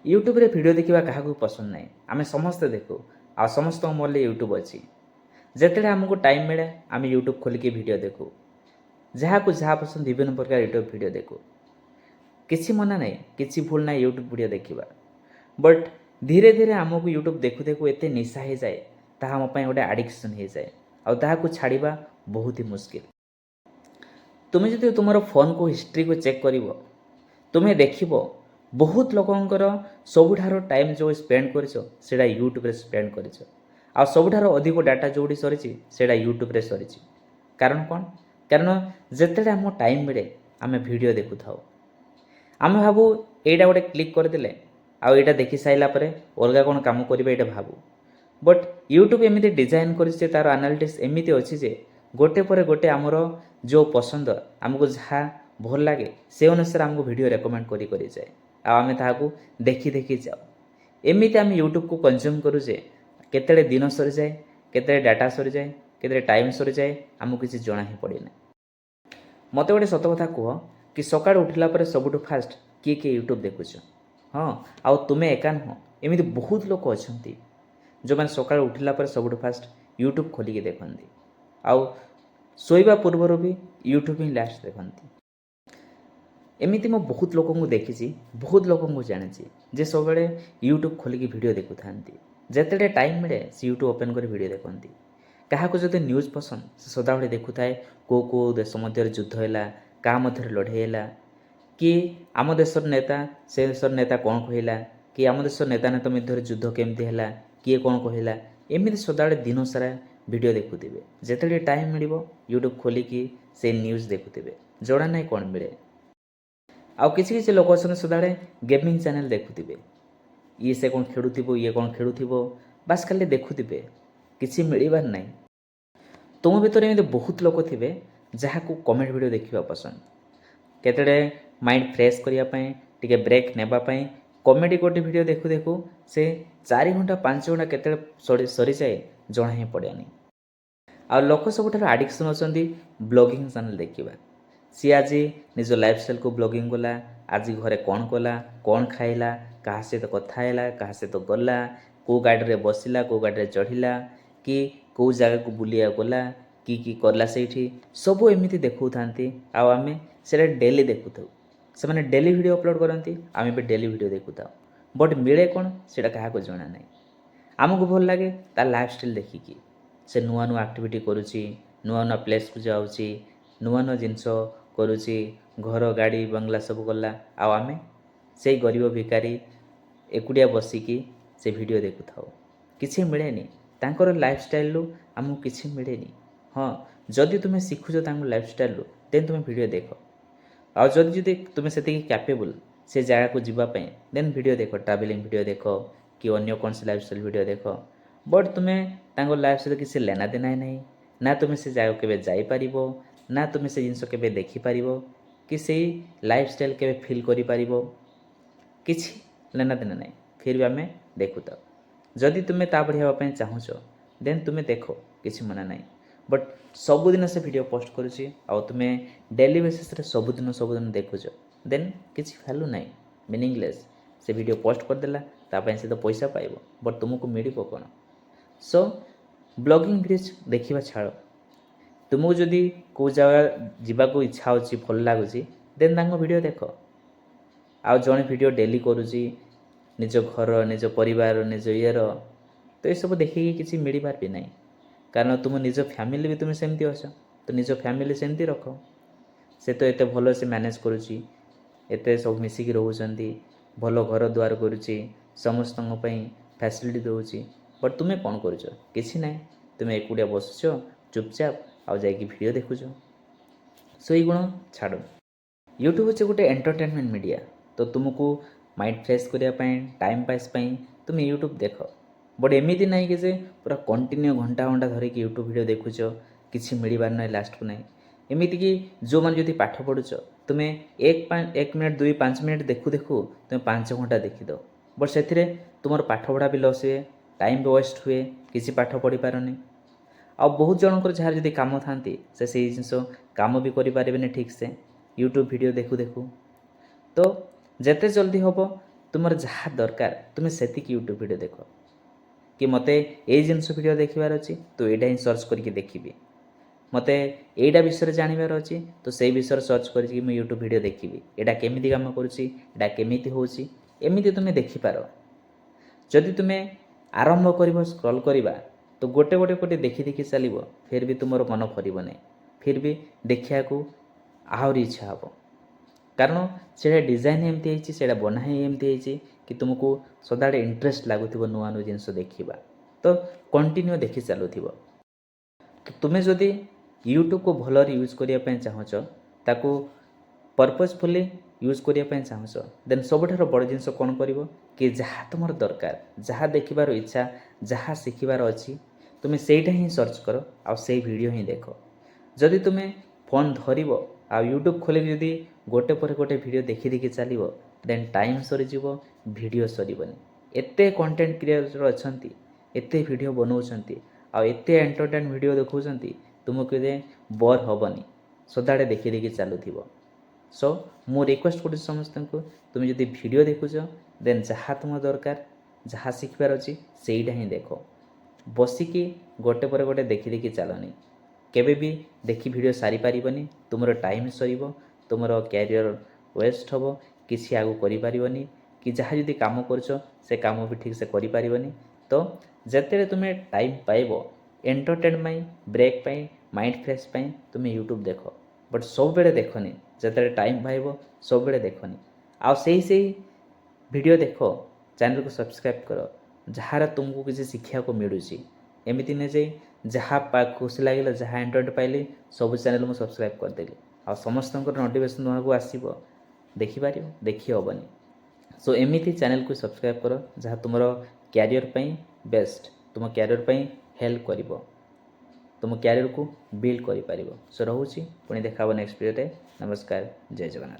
YouTube रे video देखा क्या पसंद ना आम समस्ते देखू आ समस्त मोबाइल यूट्यूब अच्छी जिते आमको टाइम मिले आम यूट्यूब खोलिकी वीडियो देखू जहाँ को जहाँ पसंद विभिन्न प्रकार यूट्यूब वीडियो देखू किसी मना ना किसी भूल ना यूट्यूब वीडियो देखा बट धीरे धीरे आमको यूट्यूब देखु देखु एत निशा हो जाए ताहा आम गोटे आडिक्शन हो जाए आउ छाड़ा बहुत ही मुश्किल। तुम्हें जो तुम फोन को हिस्ट्री को चेक कर तुम्हें देख बहुत लोकंर सबुठार टाइम जो स्पेंड कर यूट्यूब स्पेंड कर सबुठार अधिक डाटा जोड़ी सरी से यूट्यूब सरी कारण कौन कारण जिते आम टाइम मिले आम वीडियो देखु था आम भावु यहाँ गोटे क्लिक करदे आउ यहाँ देखी सारापर अलग कौन कम करा भावु बट यूट्यूब एमती डिजाइन कर तार एनालिटिक्स एमती अच्छी जे गोटे पर गोटे आमर जो पसंद आमको जहाँ भल लगे से अनुसार आमको वीडियो रेकमेंड कर जाए आम ताकू देखी देखी जाओ एमती आम यूट्यूब को कंज्यूम करुचे केते दिन सरी जाए केते डाटा सरी जाए केते टाइम सरी जाए आमको किसी जना ही पड़े ना। मत गोटे सत कथा कह कि सकाळ उठिला पर सबुठ फास्ट किए किए यूट्यूब देखुच हाँ आउ तुम्हें एका नुह एमती बहुत लोक अच्छा जो मैंने सकाळ उठिला पर सबुठ फास्ट यूट्यूब खोलिकी देखती आउ शोवा पूर्वर भी यूट्यूब ही लास्ट देखती एमती मैं बहुत लोक देखी बहुत लोक जानी जे सब यूट्यूब खोलिकी वीडियो देखु था जिते टाइम मिले से यूट्यूब ओपन कर वीडियो देखती क्या जो न्यूज पसंद से सदाबे देखु थाए कौ देश मध्य युद्ध है क्या मध्य लड़े है कि आम देशर नेता से देशर नेता कौन कहला कि आम देश नेता नेता मध्य युद्ध केमती है किए कौन कहला एमती सदाबे दिन सारा वीडियो देखुथे जिते टाइम मिल यूट्यूब खोलिकी से न्यूज देखुथे जड़ा ना कौन मिले आउ किसी किसी लोक अच्छा सदाबे गेमिंग चैनल देखुथे ये से कौन खेलुव ये कौन खेलुव बास खाली देखुथे किसी मिलबार ना तुम भर एमती बहुत लोक थे जहाँ को कमेंट वीडियो देखा पसंद केते माइंड फ्रेश करने टे ब्रेक नेबापी कमेडी गोटे वीडियो देखु देखु से 4 घंटा 5 घंटा केते सरी जाए जना ही पड़ेनि आ लोक सबुठ आडिक्शन अच्छा ब्लॉगिंग चैनल देखा सी आज निज लाइफस्टाइल को ब्लॉगिंग कला आज घरे कौन कला कौन खाइला क्या सहित कथा है क्या सहित गला कौ गाड़ी में बसला कौ गाड़ी में चढ़ला कि कौ जगह को बुलिया गला कि कला से सबू एमती देखु था आम से डेली देखु था से मैंने डेली वीडियो अपलोड करती आम भी डेली वीडियो देखु था बट मिले कौन से क्या जना ना आमको भल लगे तार लाइफस्टाइल देखिकी से नुआ नुआ एक्टिविटी करुच्ची नुआ नुआ प्लेस को जाऊँगी नुआ नुआ जिनस करुच्ची घर गाड़ी बंगला सब गला आम से गरीब भिकारी एकुटिया बसिकी से वीडियो देखु था किसी मिलेनि तांकर लाइफस्टाइल आमको किसी मिलेनि हाँ जदि तुम्हें शिखुच लाइफस्टाइल देन तुम्हें वीडियो देख आ जदि तुम्हें से कैपेबल से जगह को जीवाई देन वीडियो देख ट्रावेलिंग वीडियो देख कि अन्य कौन से लाइफस्टाइल वीडियो देख बट तुम्हें लाइफस्टाइल किसी लेना देना नहीं ना तुम्हें से जगह के जापर ना तुम्हें से जिनस के देखिपर कि से लाइफस्टाइल के फिल कर किसी लेना देना नहीं फिर भी आम देखु था जदि तुम्हें ता बढ़िया चाहूच देन तुम्हें देख किसी मना नहीं बट सबुदिन से वीडियो पोस्ट करुच्ची आ तुम्हें डेली बेसिस सबुदिन देखुच देन किसी भैल्यू ना मीनिंगलेस से वीडियो पोस्ट करदेला तापाई से तो पैसा पाइब बट तुमको मिल कौन सो ब्लॉगिंग वीडियो देखा छाड़ तुमको जदि कौ जगह जावाक इच्छा होची भल लगुच देन तांको वीडियो देख आ जड़े वीडियो डेली करुच्ची निज घर निज परिवार निज ईर तो ये सब देखिए किसी मिलबार भी नहीं कारण तुम निज फैमिली भी तुम्हें सेमती अछ तो निज फैमिली सेमती रख से तो एते भल से मैनेज करुच्ची एते सब मिसिकी रोचंती भल घर द्वार करुच्ची समस्त फैसिलिटी दूची बट तुम्हें कौन करुच किसी ना तुम्हें एकुटिया बसुच चुपचाप आउ जाकि वीडियो देखुच सो ये गुण छाड़ यूट्यूब हूँ गोटे एंटरटेनमेंट मीडिया तो तुमको माइंड फ्रेश करने टाइम पास तुम्हें यूट्यूब देख बट एमती ना कि पूरा कंटिन्यू घंटा घंटा धरिकी यूट्यूब वीडियो देखुच किसी मिलबार ना लास्ट को ना एमती कि जो मैंने जो पाठ पढ़ुच तुम्हें एक मिनट 2-5 मिनट देखु देखु तुम्हें 5 घंटा देखीद बट से तुम पाठ पढ़ा भी लस हुए टाइम भी वेस्ट हुए किसी पाठ पढ़ी पारनी आ बहुत जनकर जहाँ जब कम था से जिन कम भी करें ठीक से यूट्यूब वीडियो देखु देखु तो जिते जल्दी हम तुमर जहाँ दरकार तुम से यूट्यूब वीडियो देख कि मते ये जिनस वीडियो देखिबार अच्छी तो यहाँ ही सर्च करके देखी मते एटा विषय जानवर अच्छी तो से विषय सर्च करके मुझे यूट्यूब वीडियो देखी यहाँ केमी कम करुँचा केमी होमती तुम देखिपार जदि तुम्हें आरंभ कर स्क्रॉल करवा तो गोटे गोटे गोटे देखी देखी चलो फिर भी तुम मन फरना फिर भी देखा आहरी इच्छा हे कारण से डिजाइन एमती है बना ही एमती है कि तुमको सदाड़े इंटरेस्ट लगुव नुआ नुआ जिनस देखा तो कंटिन्यू देखी चलुव तो तुम्हें जदि यूट्यूब को भल यूज करने चाहूच ताकू पर्पजफुली यूज करने चाहूच देन सबुठार बड़ जिनस कौन कर कि जहाँ तुम दरकार जहाँ देखिबार इच्छा जहाँ शिखिबार अच्छी तुम्हें सेटा ही सर्च कर आ से वीडियो ही देख जदि तुम्हें फोन धर आ यूट्यूब खोल जदि गोटे पर गोटे वीडियो देखी देखी चलो देन टाइम सरीज वीडियो सरबनी एते कंटेंट क्रिएटर अच्छा एते वीडियो बनाऊँच आते एंटरटेन वीडियो देखा तुमको बोर हेनी सदाड़े देखी देखी चलुव सो मु रिक्वेस्ट कर समस्त को तुम जब वीडियो देखुच देन जहाँ तुम दरकार जहाँ शिखबार अच्छी सेटा ही देख बसिकी गोटे पर गोटे देखी देखी चलनी केबे भी देखी वीडियो सारी पारिबनी तुमर टाइम सर तुमर कैरियर वेस्ट हम किसी आगू करें कि जहाँ जदि कम कर से काम भी ठीक से करें तो जिते तुम्हें टाइम पाइब एंटरटेन ब्रेक पाई माइंड फ्रेश पाई तुम यूट्यूब देख बट सब बेले देखनी जिते टाइम पाइब सब बेले देखनी आउ से वीडियो देख चैनल को सब्सक्राइब कर जहाँ तुमको किसी शिक्षा को मिलूँ एमती नहीं जाए जहाँ खुशी लगे जहाँ एंटरटेन पाइली सब चैनल मुझे सब्सक्राइब करदेली आ समस्त नोटिफिकेशन तुम्हारे आसो देखिपार देखी हेनी सो एमती चैनल को सब्सक्राइब कर जहाँ तुम कैरियर बेस्ट तुम कैरियर हेल्प कर तुम कैरियर को बिल्ड कर सो रोचे पुणी देखा नेक्स्ट वीडियो। नमस्कार, जय जगन्नाथ।